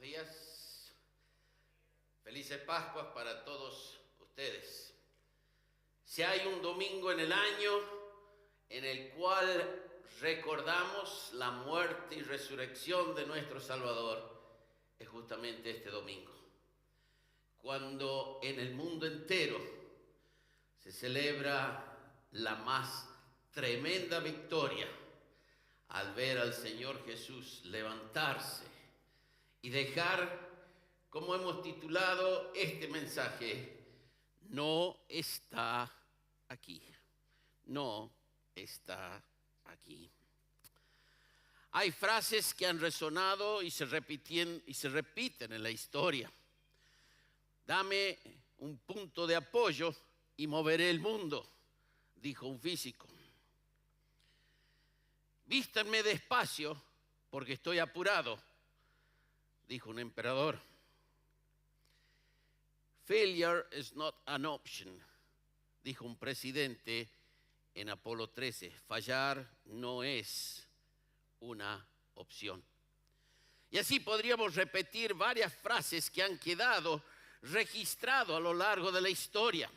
días. Felices Pascuas para todos ustedes. Si hay un domingo en el año en el cual recordamos la muerte y resurrección de nuestro Salvador, es justamente este domingo, cuando en el mundo entero se celebra la más tremenda victoria al ver al Señor Jesús levantarse y dejar, como hemos titulado este mensaje, no está aquí, no está aquí. Hay frases que han resonado y se repiten en la historia. Dame un punto de apoyo y moveré el mundo, dijo un físico. Vístanme despacio porque estoy apurado, dijo un emperador. Failure is not an option, dijo un presidente en Apolo 13. Fallar no es una opción. Y así podríamos repetir varias frases que han quedado registradas a lo largo de la historia.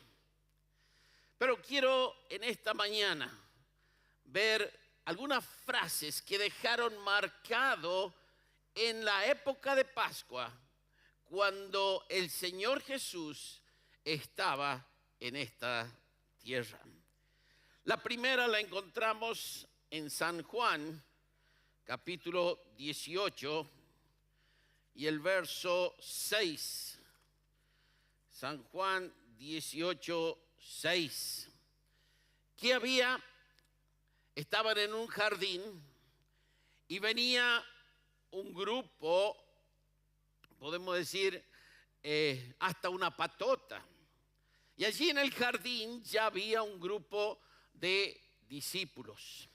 Pero quiero en esta mañana ver algunas frases que dejaron marcado en la época de Pascua, cuando el Señor Jesús estaba en esta tierra. La primera la encontramos en San Juan, capítulo 18, y el verso 6. San Juan 18, 6. ¿Qué Estaban en un jardín y venía un grupo, podemos decir, hasta una patota. Y allí en el jardín ya había un grupo de discípulos.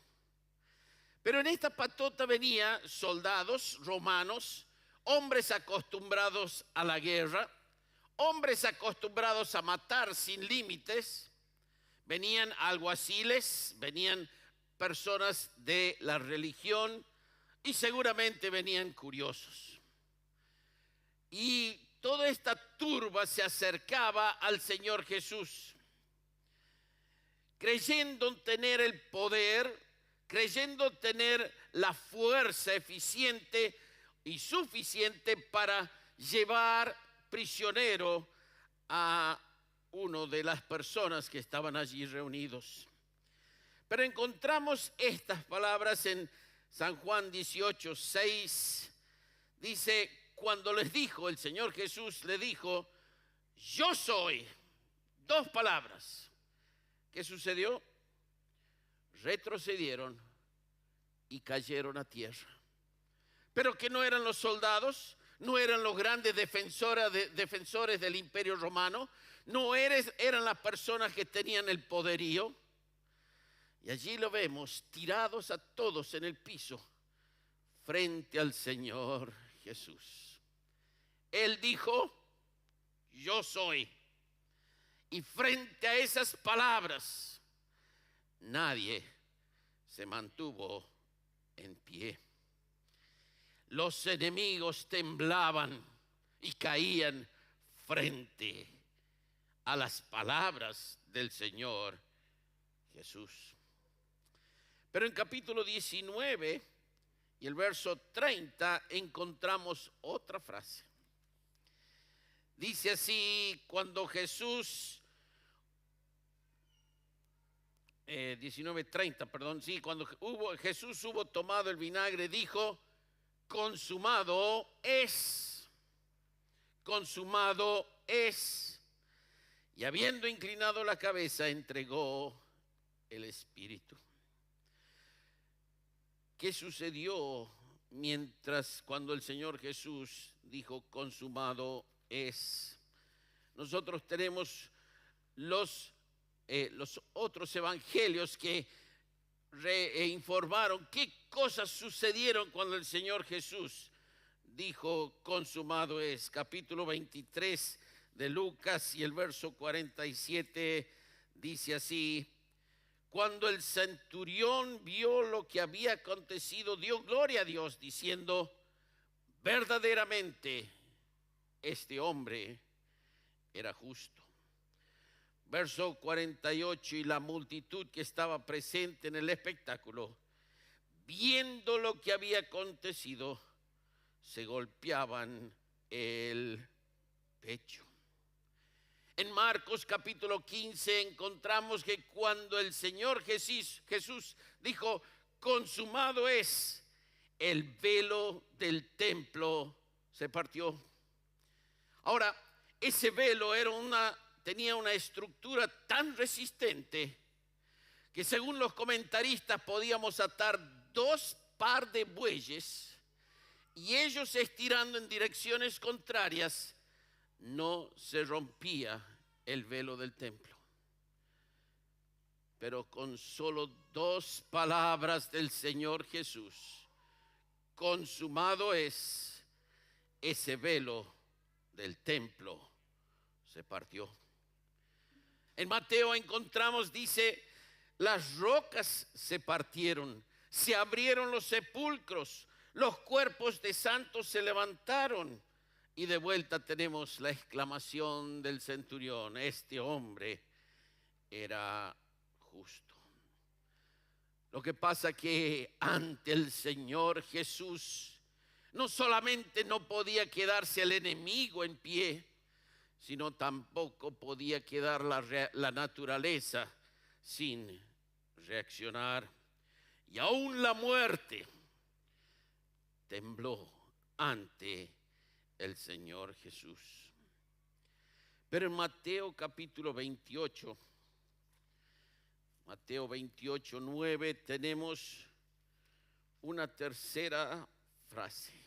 Pero en esta patota venían soldados romanos, hombres acostumbrados a la guerra, hombres acostumbrados a matar sin límites. Venían alguaciles, venían personas de la religión y seguramente venían curiosos. Y toda esta turba se acercaba al Señor Jesús, creyendo tener el poder, creyendo tener la fuerza eficiente y suficiente para llevar prisionero a uno de las personas que estaban allí reunidos. Pero encontramos estas palabras en San Juan 18, 6. Dice, cuando les dijo, el Señor Jesús le dijo, yo soy. Dos palabras. ¿Qué sucedió? Retrocedieron y cayeron a tierra. Pero que no eran los soldados, no eran los grandes defensores del Imperio Romano, no eran las personas que tenían el poderío. Y allí lo vemos, tirados a todos en el piso, frente al Señor Jesús. Él dijo, yo soy. Y frente a esas palabras, nadie se mantuvo en pie. Los enemigos temblaban y caían frente a las palabras del Señor Jesús. Pero en capítulo 19 y el verso 30 encontramos otra frase. Dice así, cuando Jesús, 19:30, cuando Jesús hubo tomado el vinagre, dijo, consumado es, consumado es. Y habiendo inclinado la cabeza, entregó el Espíritu. ¿Qué sucedió cuando el Señor Jesús dijo consumado es? Nosotros tenemos los otros evangelios que informaron qué cosas sucedieron cuando el Señor Jesús dijo consumado es. Capítulo 23 de Lucas y el verso 47 dice así: cuando el centurión vio lo que había acontecido, dio gloria a Dios diciendo: verdaderamente este hombre era justo. Verso 48, y la multitud que estaba presente en el espectáculo, viendo lo que había acontecido, se golpeaban el pecho. En Marcos capítulo 15 encontramos que cuando el Señor Jesús dijo, consumado es, el velo del templo se partió. Ahora, ese velo tenía una estructura tan resistente que según los comentaristas podíamos atar 2 par de bueyes y ellos estirando en direcciones contrarias no se rompía el velo del templo. Pero con solo 2 palabras del Señor Jesús, consumado es, ese velo del templo se partió. En Mateo encontramos, dice, las rocas se partieron, se abrieron los sepulcros, los cuerpos de santos se levantaron. Y de vuelta tenemos la exclamación del centurión, este hombre era justo. Lo que pasa que ante el Señor Jesús no solamente no podía quedarse el enemigo en pie, sino tampoco podía quedar la naturaleza sin reaccionar. Y aún la muerte tembló ante el Señor Jesús. Pero en Mateo capítulo 28, Mateo 28, 9, tenemos una tercera frase.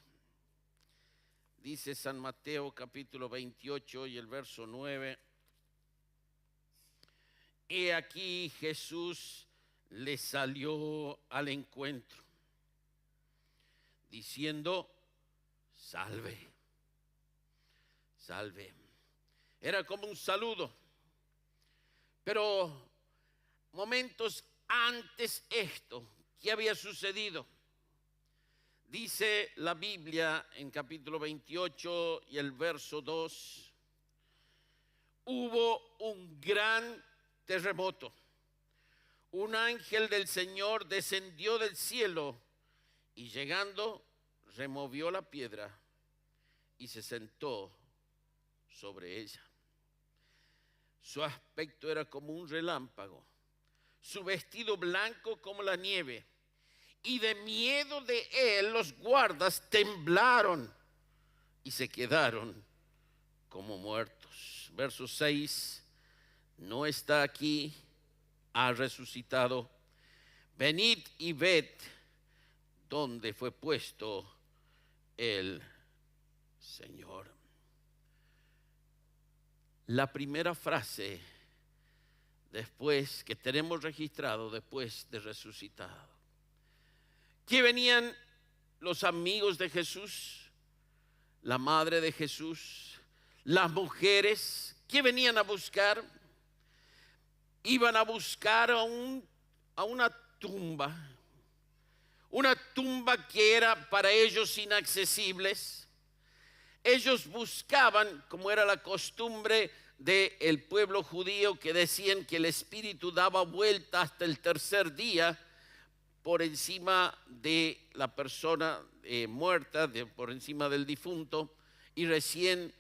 Dice San Mateo capítulo 28 y el verso 9. He aquí Jesús le salió al encuentro, diciendo, salve, salve. Era como un saludo, pero momentos antes esto, ¿qué había sucedido? Dice la Biblia en capítulo 28 y el verso 2, hubo un gran terremoto. Un ángel del Señor descendió del cielo y llegando removió la piedra y se sentó sobre ella. Su aspecto era como un relámpago, su vestido blanco como la nieve. Y de miedo de él los guardas temblaron y se quedaron como muertos. Verso 6, no está aquí, ha resucitado. Venid y ved dónde fue puesto el Señor. La primera frase después que tenemos registrado después de resucitado. ¿Qué venían los amigos de Jesús? La madre de Jesús, las mujeres, ¿qué venían a buscar? Iban a buscar a una tumba que era para ellos inaccesible. Ellos buscaban, como era la costumbre del pueblo judío, que decían que el espíritu daba vuelta hasta el tercer día por encima de la persona muerta, por encima del difunto, y recién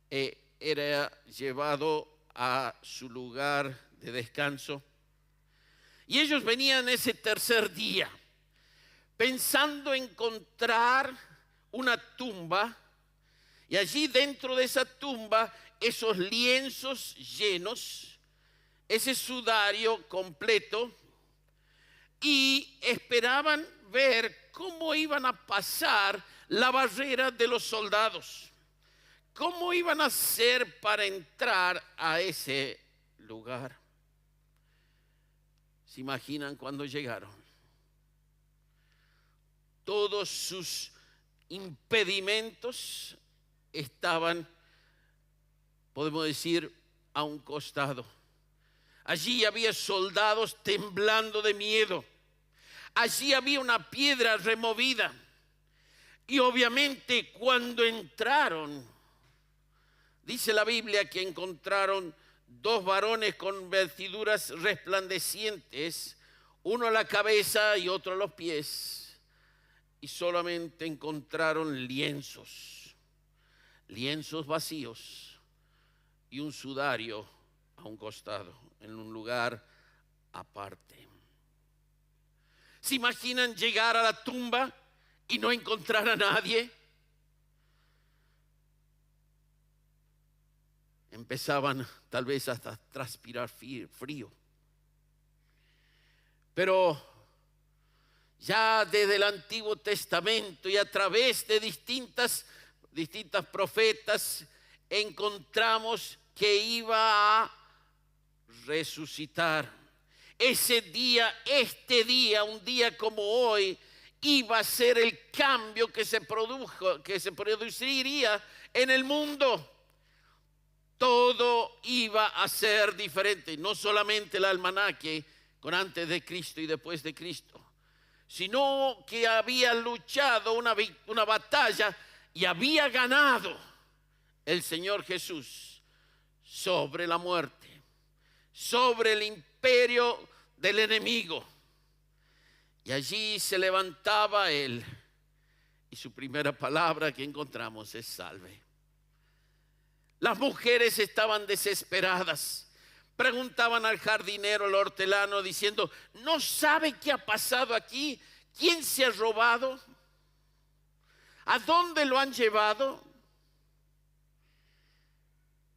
era llevado a su lugar de descanso. Y ellos venían ese tercer día pensando encontrar una tumba, y allí dentro de esa tumba esos lienzos llenos, ese sudario completo, y esperaban ver cómo iban a pasar la barrera de los soldados, cómo iban a hacer para entrar a ese lugar. ¿Se imaginan cuando llegaron? Todos sus impedimentos estaban, podemos decir, a un costado. Allí había soldados temblando de miedo. Allí había una piedra removida. Y obviamente cuando entraron, dice la Biblia que encontraron 2 varones con vestiduras resplandecientes, uno a la cabeza y otro a los pies, y solamente encontraron lienzos vacíos y un sudario a un costado, en un lugar aparte. ¿Se imaginan llegar a la tumba y no encontrar a nadie? Empezaban tal vez hasta a transpirar frío. Pero ya desde el Antiguo Testamento y a través de distintas profetas encontramos que iba a resucitar. Ese día, un día como hoy, iba a ser el cambio que se produciría en el mundo. Todo iba a ser diferente, no solamente el almanaque con antes de Cristo y después de Cristo, sino que había luchado una batalla y había ganado el Señor Jesús sobre la muerte, sobre el imperio del enemigo. Y allí se levantaba Él, y su primera palabra que encontramos es salve. Las mujeres estaban desesperadas. Preguntaban al jardinero, al hortelano, diciendo: ¿no sabe qué ha pasado aquí? ¿Quién se ha robado? ¿A dónde lo han llevado?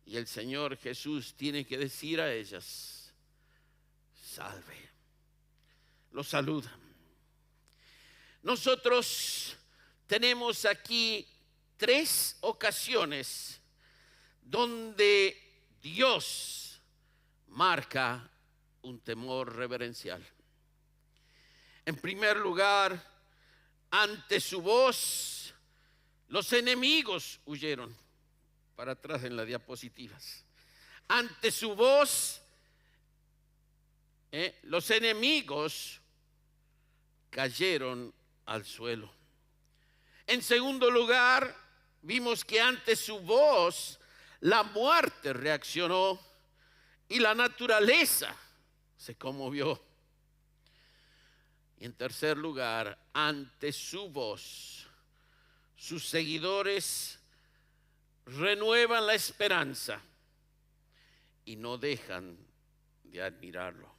Y el Señor Jesús tiene que decir a ellas: salve. Lo saludan. Nosotros tenemos aquí 3 ocasiones donde Dios marca un temor reverencial. En primer lugar, ante su voz, los enemigos huyeron. Para atrás en las diapositivas. Ante su voz, los enemigos cayeron al suelo. En segundo lugar, vimos que ante su voz, la muerte reaccionó y la naturaleza se conmovió. Y en tercer lugar, ante su voz, sus seguidores renuevan la esperanza y no dejan de admirarlo.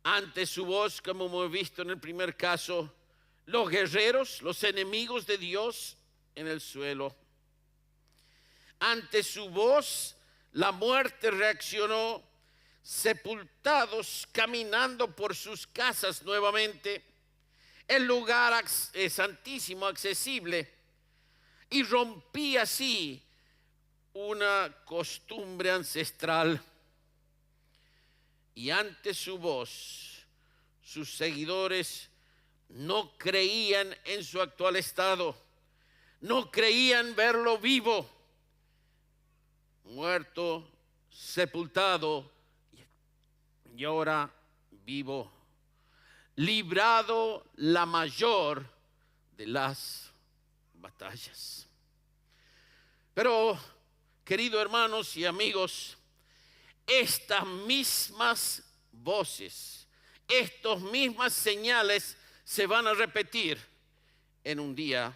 Ante su voz, como hemos visto en el primer caso, los guerreros, los enemigos de Dios en el suelo. Ante su voz, la muerte reaccionó, sepultados caminando por sus casas nuevamente, el lugar santísimo, accesible, y rompía así una costumbre ancestral. Y ante su voz, sus seguidores no creían en su actual estado, no creían verlo vivo, muerto, sepultado y ahora vivo, librado la mayor de las batallas. Pero, queridos hermanos y amigos, estas mismas voces, estas mismas señales se van a repetir en un día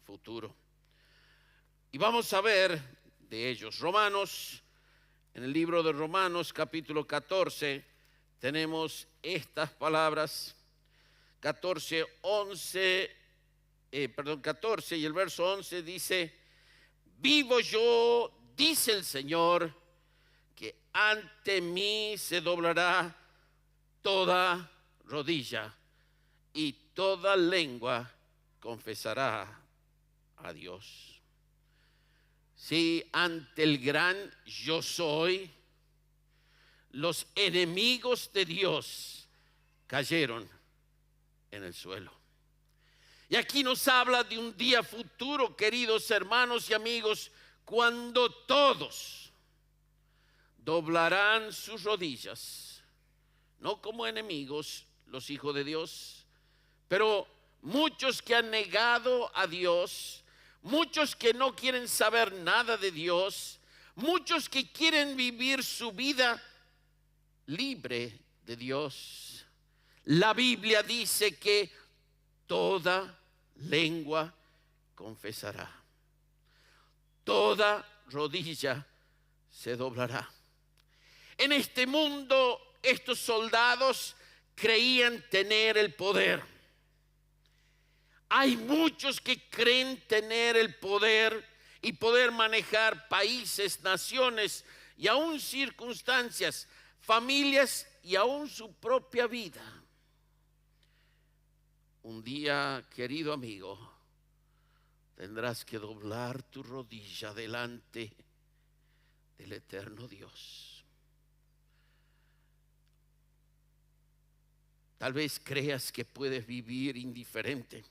futuro. Y vamos a ver de ellos. Romanos, en el libro de Romanos, capítulo 14, tenemos estas palabras. 14 y el verso 11 dice: vivo yo, dice el Señor, que ante mí se doblará toda rodilla y toda lengua confesará a Dios. Sí, ante el gran yo soy, los enemigos de Dios cayeron en el suelo. Y aquí nos habla de un día futuro, queridos hermanos y amigos, cuando todos doblarán sus rodillas, no como enemigos, los hijos de Dios, pero muchos que han negado a Dios, muchos que no quieren saber nada de Dios, muchos que quieren vivir su vida libre de Dios. La Biblia dice que toda lengua confesará, toda rodilla se doblará. En este mundo, estos soldados creían tener el poder. Hay muchos que creen tener el poder y poder manejar países, naciones y aún circunstancias, familias y aún su propia vida. Un día, querido amigo, tendrás que doblar tu rodilla delante del eterno Dios. Tal vez creas que puedes vivir indiferente.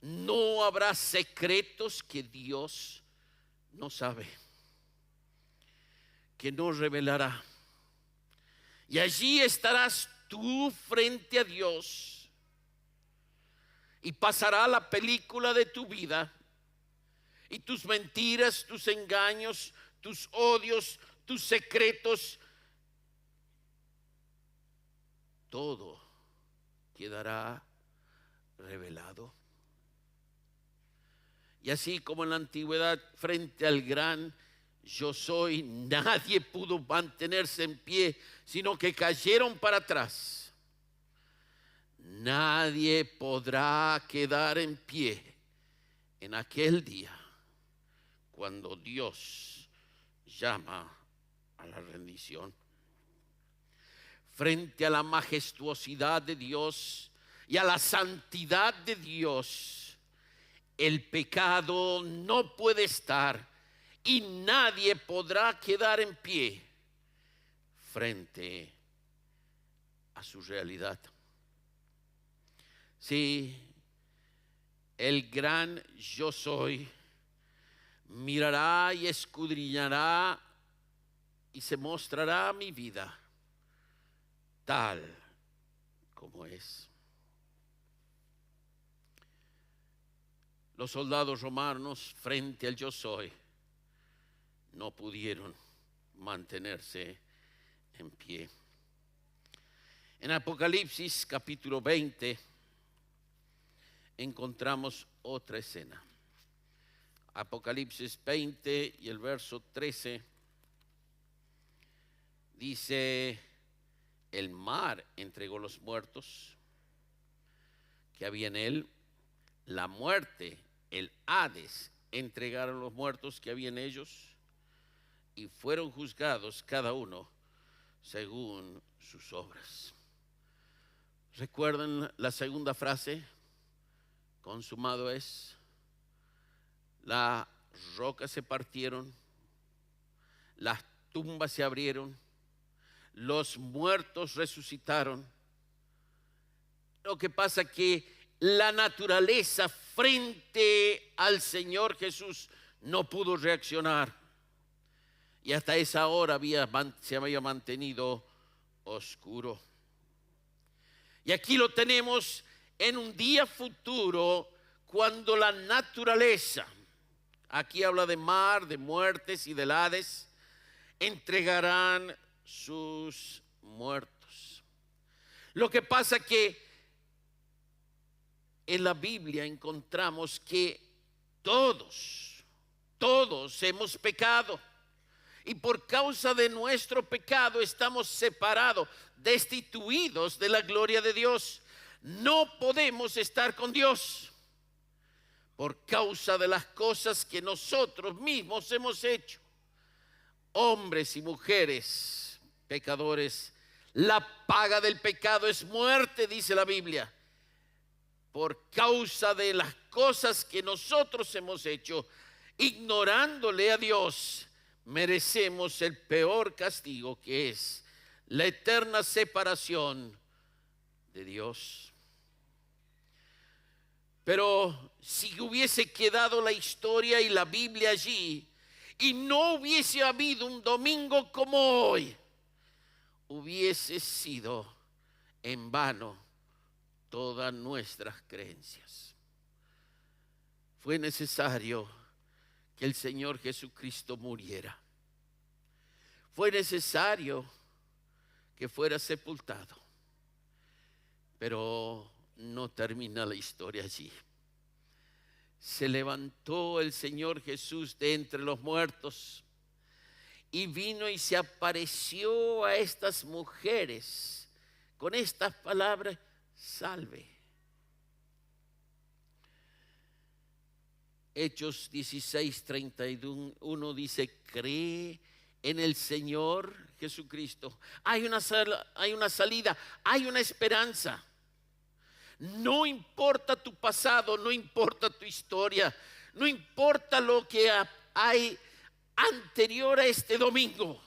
No habrá secretos que Dios no sabe, que no revelará. Y allí estarás tú frente a Dios y pasará la película de tu vida y tus mentiras, tus engaños, tus odios, tus secretos, todo quedará revelado. Y así como en la antigüedad, frente al gran yo soy, nadie pudo mantenerse en pie, sino que cayeron para atrás. Nadie podrá quedar en pie en aquel día cuando Dios llama a la rendición. Frente a la majestuosidad de Dios y a la santidad de Dios, el pecado no puede estar y nadie podrá quedar en pie frente a su realidad. Sí, el gran yo soy mirará y escudriñará y se mostrará mi vida tal como es. Los soldados romanos frente al yo soy no pudieron mantenerse en pie. En Apocalipsis capítulo 20 encontramos otra escena. Apocalipsis 20 y el verso 13 dice: el mar entregó los muertos que había en él, la muerte, el Hades, entregaron los muertos que había en ellos y fueron juzgados cada uno según sus obras. ¿Recuerdan la segunda frase? Consumado es. Las rocas se partieron, las tumbas se abrieron, los muertos resucitaron. Lo que pasa que la naturaleza frente al Señor Jesús no pudo reaccionar. Y hasta esa hora se había mantenido oscuro. Y aquí lo tenemos en un día futuro cuando la naturaleza, aquí habla de mar, de muertes y del Hades, entregarán sus muertos. Lo que pasa que en la Biblia encontramos que todos hemos pecado. Y por causa de nuestro pecado estamos separados, destituidos de la gloria de Dios. No podemos estar con Dios por causa de las cosas que nosotros mismos hemos hecho. Hombres y mujeres pecadores, la paga del pecado es muerte, dice la Biblia. Por causa de las cosas que nosotros hemos hecho, ignorándole a Dios, merecemos el peor castigo, que es la eterna separación de Dios. Pero si hubiese quedado la historia y la Biblia allí y no hubiese habido un domingo como hoy, hubiese sido en vano todas nuestras creencias. Fue necesario que el Señor Jesucristo muriera. Fue necesario que fuera sepultado. Pero no termina la historia allí. Se levantó el Señor Jesús de entre los muertos y vino y se apareció a estas mujeres con estas palabras: salve. Hechos 16:31 dice: cree en el Señor Jesucristo. Hay una salida, hay una esperanza. No importa tu pasado, no importa tu historia, no importa lo que hay anterior a este domingo.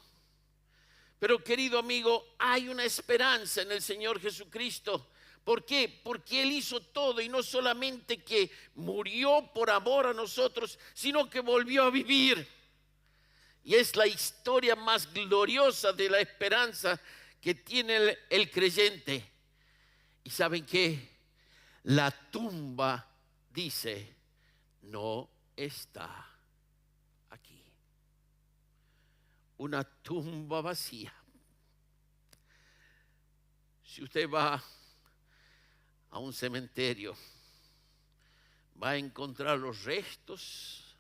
Pero querido amigo, hay una esperanza en el Señor Jesucristo. ¿Por qué? Porque Él hizo todo, y no solamente que murió por amor a nosotros, sino que volvió a vivir. Y es la historia más gloriosa de la esperanza que tiene el creyente. ¿Y saben qué? La tumba dice: no está aquí. Una tumba vacía. Si usted va a un cementerio, va a encontrar los restos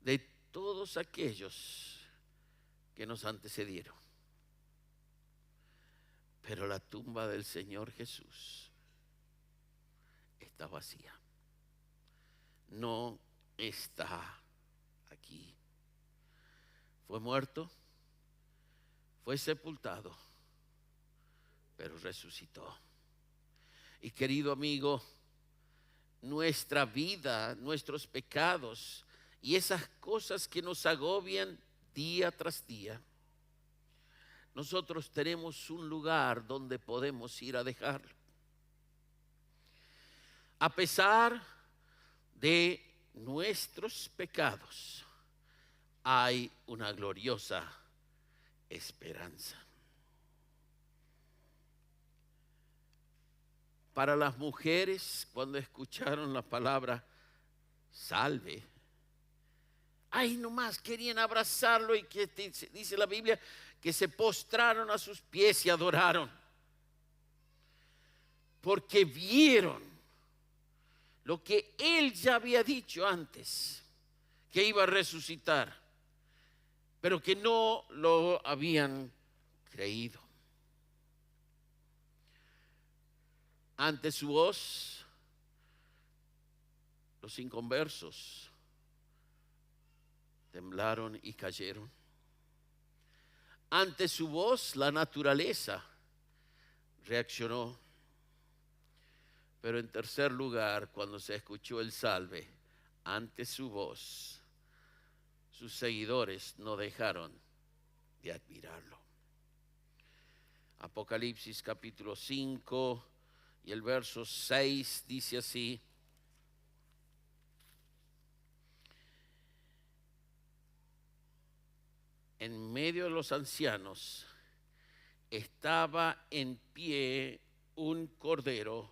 de todos aquellos que nos antecedieron. Pero la tumba del Señor Jesús está vacía. No está aquí. Fue muerto, fue sepultado, pero resucitó. Y querido amigo, nuestra vida, nuestros pecados y esas cosas que nos agobian día tras día, nosotros tenemos un lugar donde podemos ir a dejarlo. A pesar de nuestros pecados, hay una gloriosa esperanza. Para las mujeres, cuando escucharon la palabra salve, ay, nomás querían abrazarlo, y que dice la Biblia que se postraron a sus pies y adoraron, porque vieron lo que Él ya había dicho antes, que iba a resucitar, pero que no lo habían creído. Ante su voz, los inconversos temblaron y cayeron. Ante su voz, la naturaleza reaccionó. Pero en tercer lugar, cuando se escuchó el salve, ante su voz, sus seguidores no dejaron de admirarlo. Apocalipsis capítulo 5 y el verso 6 dice así: en medio de los ancianos estaba en pie un cordero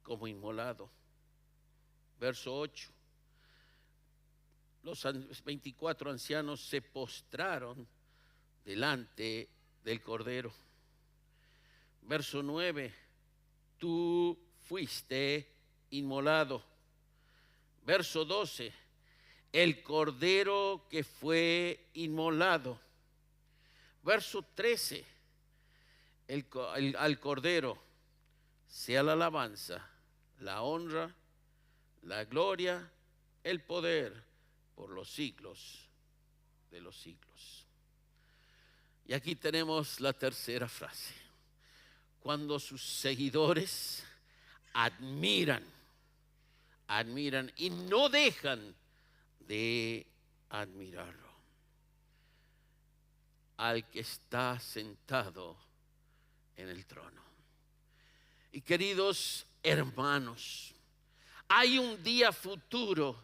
como inmolado. Verso 8. Los 24 ancianos se postraron delante del cordero. Verso 9. Tú fuiste inmolado. Verso 12. El cordero que fue inmolado. Verso 13. Al cordero sea la alabanza, la honra, la gloria, el poder por los siglos de los siglos. Y aquí tenemos la tercera frase: cuando sus seguidores admiran y no dejan de admirarlo al que está sentado en el trono. Y queridos hermanos, hay un día futuro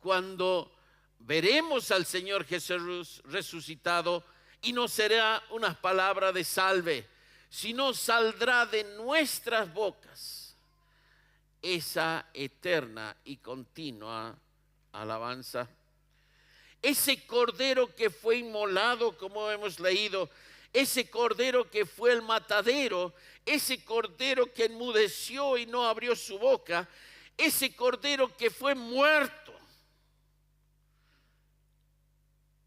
cuando veremos al Señor Jesús resucitado, y no será unas palabras de salve, sino saldrá de nuestras bocas esa eterna y continua alabanza. Ese cordero que fue inmolado, como hemos leído, ese cordero que fue el matadero, ese cordero que enmudeció y no abrió su boca, ese cordero que fue muerto.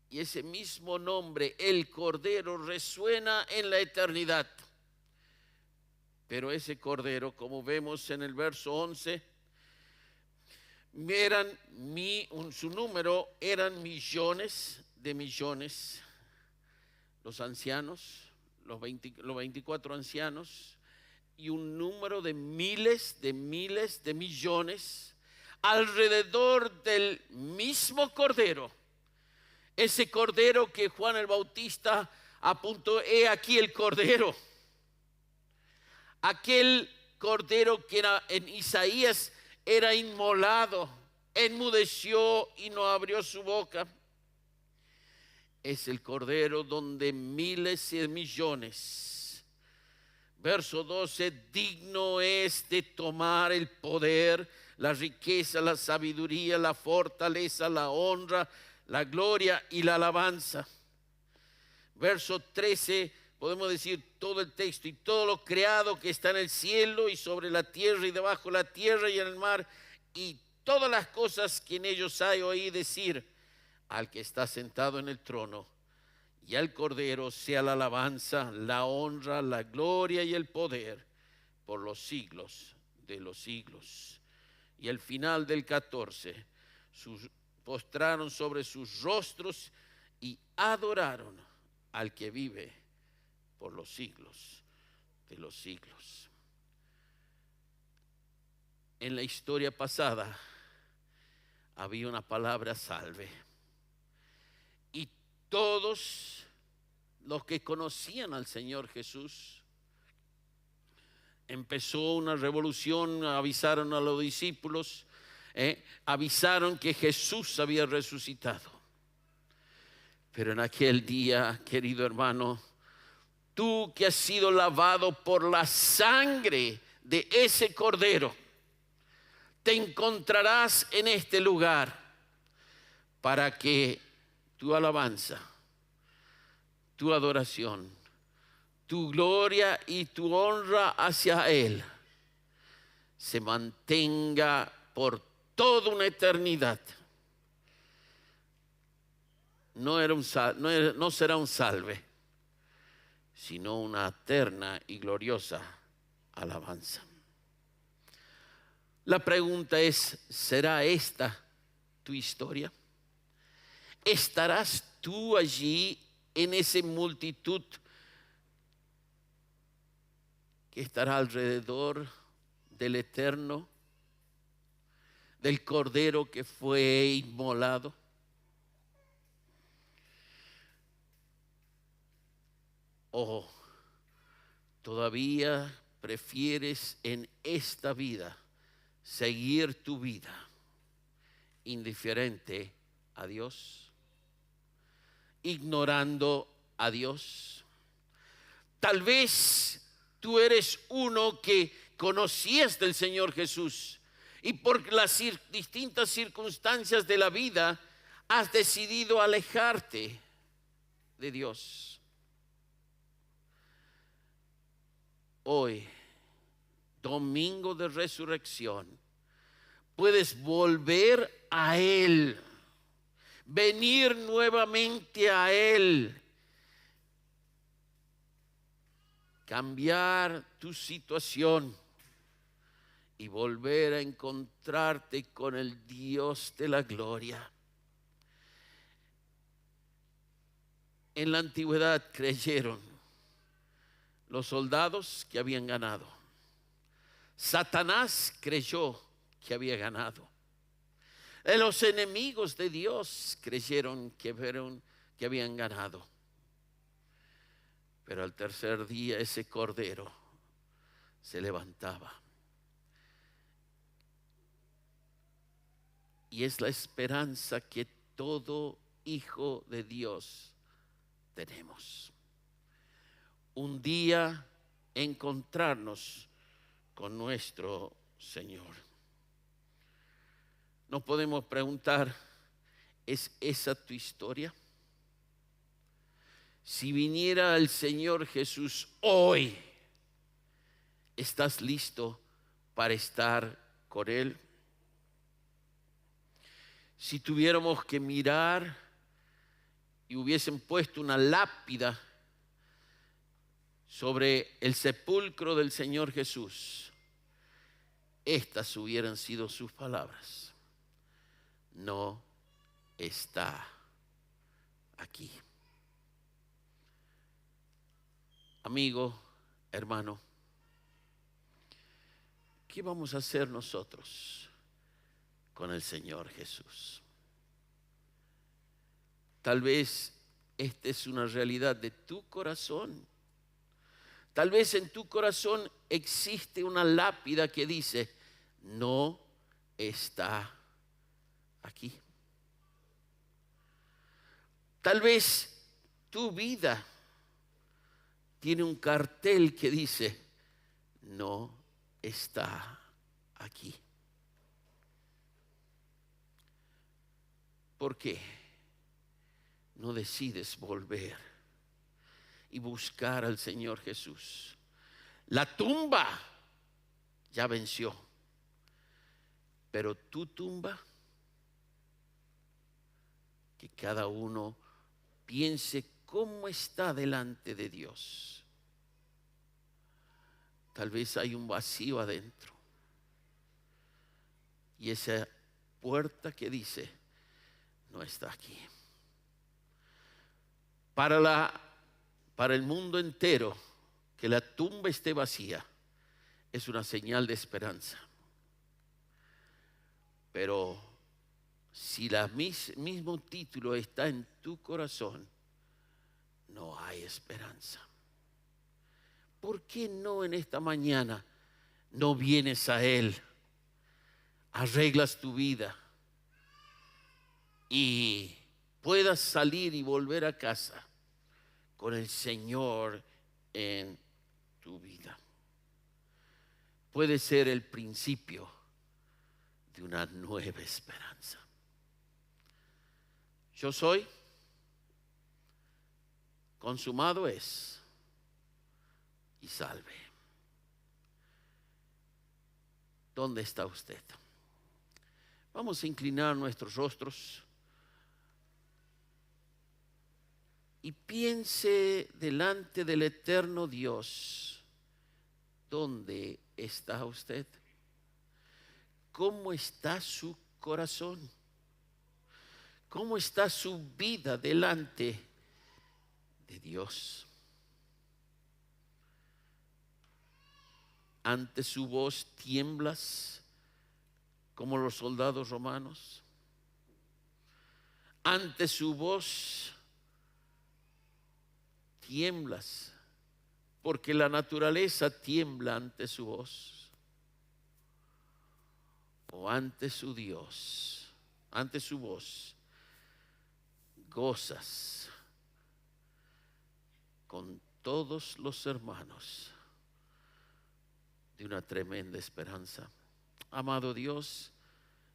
Y ese mismo nombre, el cordero, resuena en la eternidad. Pero ese cordero, como vemos en el verso 11, su número eran millones de millones. Los ancianos, los 24 ancianos, y un número de miles de millones alrededor del mismo cordero. Ese cordero que Juan el Bautista apuntó: he aquí el cordero. Aquel cordero que en Isaías era inmolado, enmudeció y no abrió su boca. Es el cordero donde miles y millones. Verso 12: digno es de tomar el poder, la riqueza, la sabiduría, la fortaleza, la honra, la gloria y la alabanza. Verso 13, podemos decir todo el texto: y todo lo creado que está en el cielo y sobre la tierra y debajo de la tierra y en el mar, y todas las cosas que en ellos hay, oí decir al que está sentado en el trono y al Cordero sea la alabanza, la honra, la gloria y el poder por los siglos de los siglos. Y al final del 14, postraron sobre sus rostros y adoraron al que vive por los siglos de los siglos. En la historia pasada había una palabra salve, y todos los que conocían al Señor Jesús, empezó una revolución, avisaron a los discípulos, avisaron que Jesús había resucitado. Pero en aquel día, querido hermano, tú que has sido lavado por la sangre de ese cordero, te encontrarás en este lugar para que tu alabanza, tu adoración, tu gloria y tu honra hacia Él se mantenga por toda una eternidad. No será un salve, sino una eterna y gloriosa alabanza. La pregunta es: ¿será esta tu historia? ¿Estarás tú allí en esa multitud que estará alrededor del Eterno, del Cordero que fue inmolado? ¿O todavía prefieres en esta vida seguir tu vida indiferente a Dios, ignorando a Dios? Tal vez tú eres uno que conocías del Señor Jesús y por las distintas circunstancias de la vida has decidido alejarte de Dios. Hoy, domingo de resurrección, puedes volver a Él, venir nuevamente a Él, cambiar tu situación y volver a encontrarte con el Dios de la gloria. En la antigüedad creyeron los soldados que habían ganado. Satanás creyó que había ganado. Los enemigos de Dios creyeron que habían ganado. Pero al tercer día ese cordero se levantaba. Y es la esperanza que todo hijo de Dios tenemos. Un día encontrarnos con nuestro Señor. Nos podemos preguntar, ¿es esa tu historia? Si viniera el Señor Jesús hoy, ¿estás listo para estar con Él? Si tuviéramos que mirar y hubiesen puesto una lápida sobre el sepulcro del Señor Jesús, estas hubieran sido sus palabras: no está aquí. Amigo, hermano, ¿qué vamos a hacer nosotros con el Señor Jesús? Tal vez esta es una realidad de tu corazón. Tal vez en tu corazón existe una lápida que dice: no está aquí. Tal vez tu vida tiene un cartel que dice: no está aquí. ¿Por qué no decides volver y buscar al Señor Jesús? La tumba ya venció, pero tu tumba, que cada uno piense cómo está delante de Dios. Tal vez hay un vacío adentro, y esa puerta que dice: no está aquí. Para el mundo entero, que la tumba esté vacía es una señal de esperanza. Pero si el mismo título está en tu corazón, no hay esperanza. ¿Por qué no en esta mañana no vienes a Él, arreglas tu vida y puedas salir y volver a casa con el Señor en tu vida? Puede ser el principio de una nueva esperanza. Yo soy, consumado es, y salve. ¿Dónde está usted? Vamos a inclinar nuestros rostros y piense delante del eterno Dios. ¿Dónde está usted? ¿Cómo está su corazón? ¿Cómo está su vida delante de Dios? Ante su voz tiemblas como los soldados romanos. Ante su voz tiemblas porque la naturaleza tiembla ante su voz. O ante su Dios, ante su voz, gozas con todos los hermanos de una tremenda esperanza. Amado Dios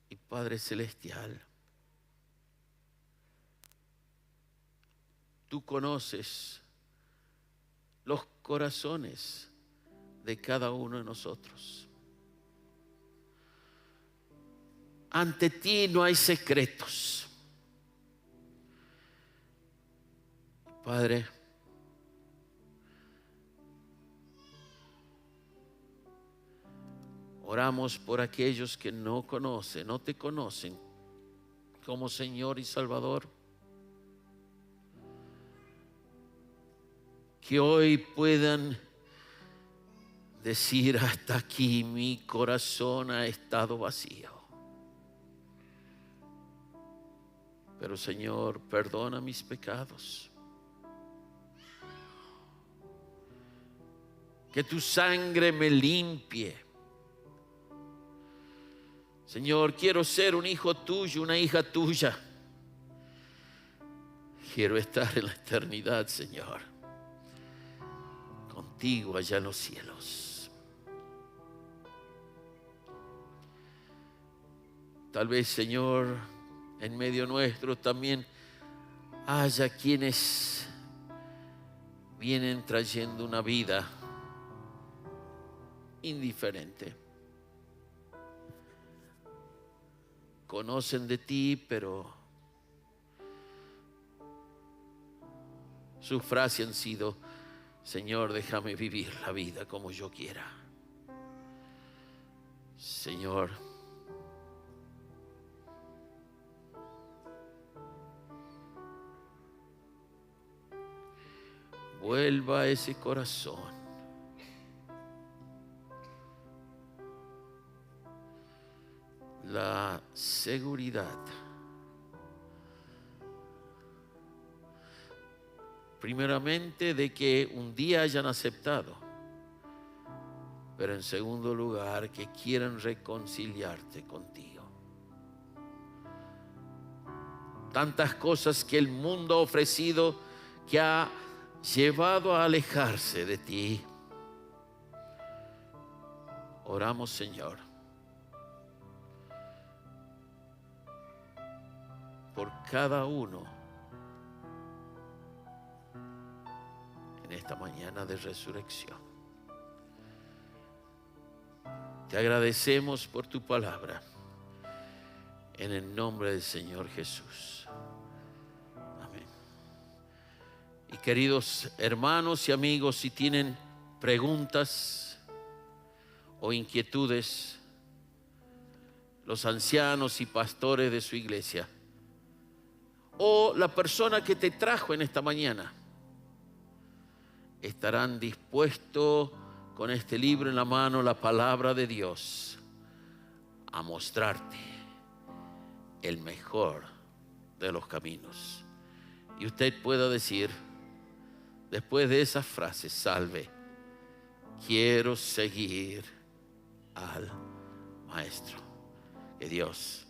y Padre Celestial, tú conoces los corazones de cada uno de nosotros. Ante ti no hay secretos. Padre, oramos por aquellos que no conocen, no te conocen como Señor y Salvador. Que hoy puedan decir: hasta aquí mi corazón ha estado vacío. Pero Señor, perdona mis pecados. Que tu sangre me limpie. Señor, quiero ser un hijo tuyo, una hija tuya. Quiero estar en la eternidad, Señor, contigo. contigo allá en los cielos. Tal vez, Señor, en medio nuestro también haya quienes vienen trayendo una vida indiferente. Conocen de ti, pero sus frases han sido: Señor, déjame vivir la vida como yo quiera. Señor, vuelva a ese corazón la seguridad, primeramente, de que un día hayan aceptado, pero en segundo lugar, que quieran reconciliarte contigo. Tantas cosas que el mundo ha ofrecido que ha llevado a alejarse de ti. Oramos, Señor, por cada uno en esta mañana de resurrección. Te agradecemos por tu palabra, en el nombre del Señor Jesús. Amén. Y queridos hermanos y amigos, si tienen preguntas o inquietudes, los ancianos y pastores de su iglesia, o la persona que te trajo en esta mañana, estarán dispuestos, con este libro en la mano, la palabra de Dios, a mostrarte el mejor de los caminos. Y usted pueda decir, después de esas frases: salve, quiero seguir al Maestro. Que Dios